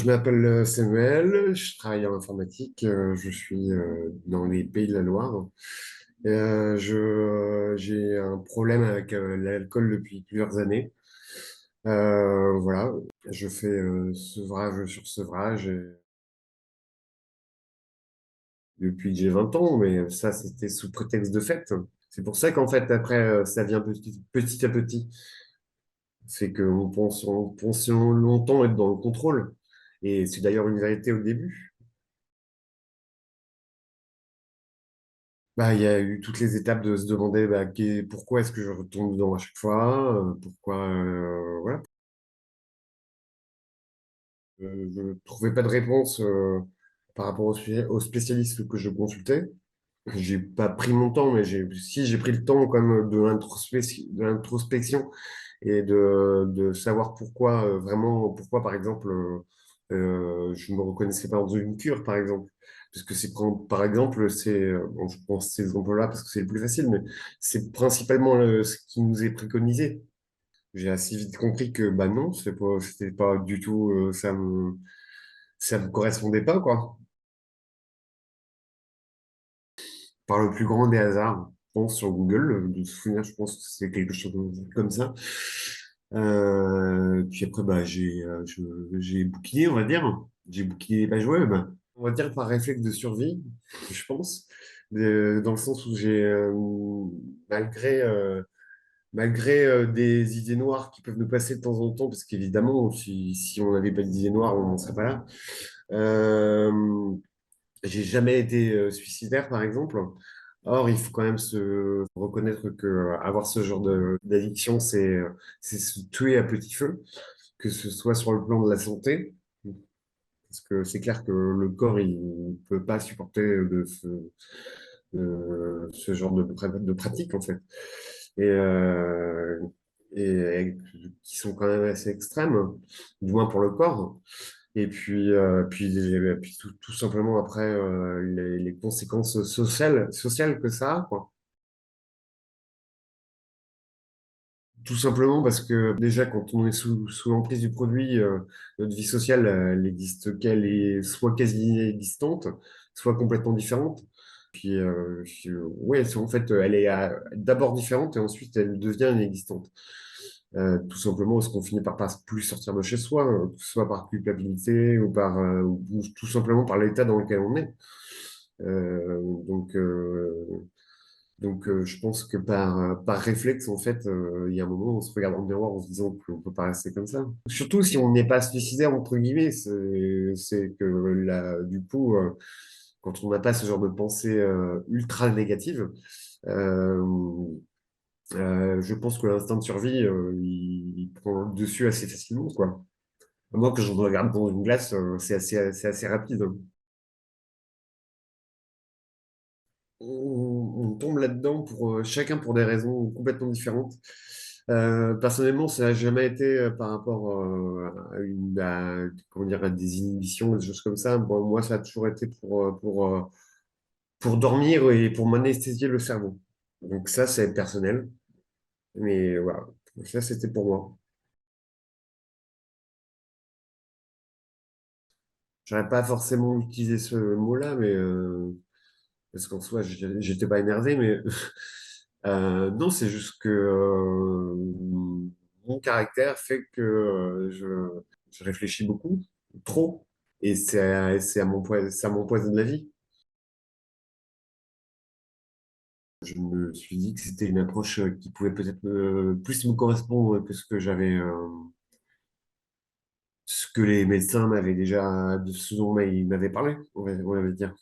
Je m'appelle Samuel, je travaille en informatique, je suis dans les Pays de la Loire. J'ai un problème avec l'alcool depuis plusieurs années. Voilà, je fais sevrage sur sevrage depuis que j'ai 20 ans, mais ça, c'était sous prétexte de fête. C'est pour ça qu'en fait, après, ça vient petit à petit. C'est qu'on pense longtemps être dans le contrôle. Et c'est d'ailleurs une vérité au début. Bah, il y a eu toutes les étapes de se demander bah, pourquoi est-ce que je retombe dedans à chaque fois, pourquoi, voilà. Je ne trouvais pas de réponse par rapport aux spécialistes que je consultais. J'ai pas pris mon temps, mais si j'ai pris le temps quand même de l'introspection et de savoir pourquoi, vraiment, pourquoi par exemple, je me reconnaissais pas dans une cure, par exemple. Parce que c'est quand, par exemple, bon, je pense ces exemples-là parce que c'est le plus facile, mais c'est principalement ce qui nous est préconisé. J'ai assez vite compris que bah non, c'était pas du tout, ça me correspondait pas, quoi. Par le plus grand des hasards, je pense, sur Google. De souvenir, je pense que c'est quelque chose comme ça. Puis après, bah, j'ai bookiné, on va dire. J'ai bookiné les pages web. On va dire par réflexe de survie, je pense. Dans le sens où malgré, des idées noires qui peuvent nous passer de temps en temps, parce qu'évidemment, si on n'avait pas d'idées noires, on n'en serait pas là. Euh, j'ai jamais été suicidaire, par exemple. Or, il faut quand même se reconnaître que avoir ce genre d'addiction, c'est se tuer à petit feu, que ce soit sur le plan de la santé, parce que c'est clair que le corps, il ne peut pas supporter ce genre de pratique, en fait. Et, euh, et qui sont quand même assez extrêmes, du moins pour le corps. Et puis tout simplement après les conséquences sociales que ça a, quoi. Tout simplement parce que déjà, quand on est sous l'emprise du produit, notre vie sociale, elle existe qu'elle est soit quasi inexistante, soit complètement différente. Ouais, en fait, elle est d'abord différente et ensuite elle devient inexistante. Tout simplement parce qu'on finit par pas plus sortir de chez soi, que ce soit par culpabilité ou tout simplement par l'état dans lequel on est. Euh, donc, euh, donc, je pense que par réflexe, en fait, il y a un moment, on se regarde dans le miroir en se disant qu'on ne peut pas rester comme ça. Surtout si on n'est pas suicidaire, entre guillemets, c'est que là, du coup, quand on n'a pas ce genre de pensée ultra négative, euh, je pense que l'instinct de survie, il prend le dessus assez facilement, quoi. Moi, que je regarde dans une glace, c'est assez rapide. On tombe là-dedans chacun pour des raisons complètement différentes. Personnellement, ça n'a jamais été par rapport comment dire, à des inhibitions, des choses comme ça. Bon, moi, ça a toujours été pour dormir et pour m'anesthésier le cerveau. Donc ça, c'est personnel. Mais voilà, ça, c'était pour moi. J'aurais pas forcément utilisé ce mot-là, mais parce qu'en soi, j'étais pas énervé, mais non, c'est juste que mon caractère fait que je réfléchis beaucoup, trop, et ça m'empoisonne la vie. Je me suis dit que c'était une approche qui pouvait peut-être plus me correspondre que ce que les médecins m'avaient déjà, ce dont ils m'avaient parlé, on va dire.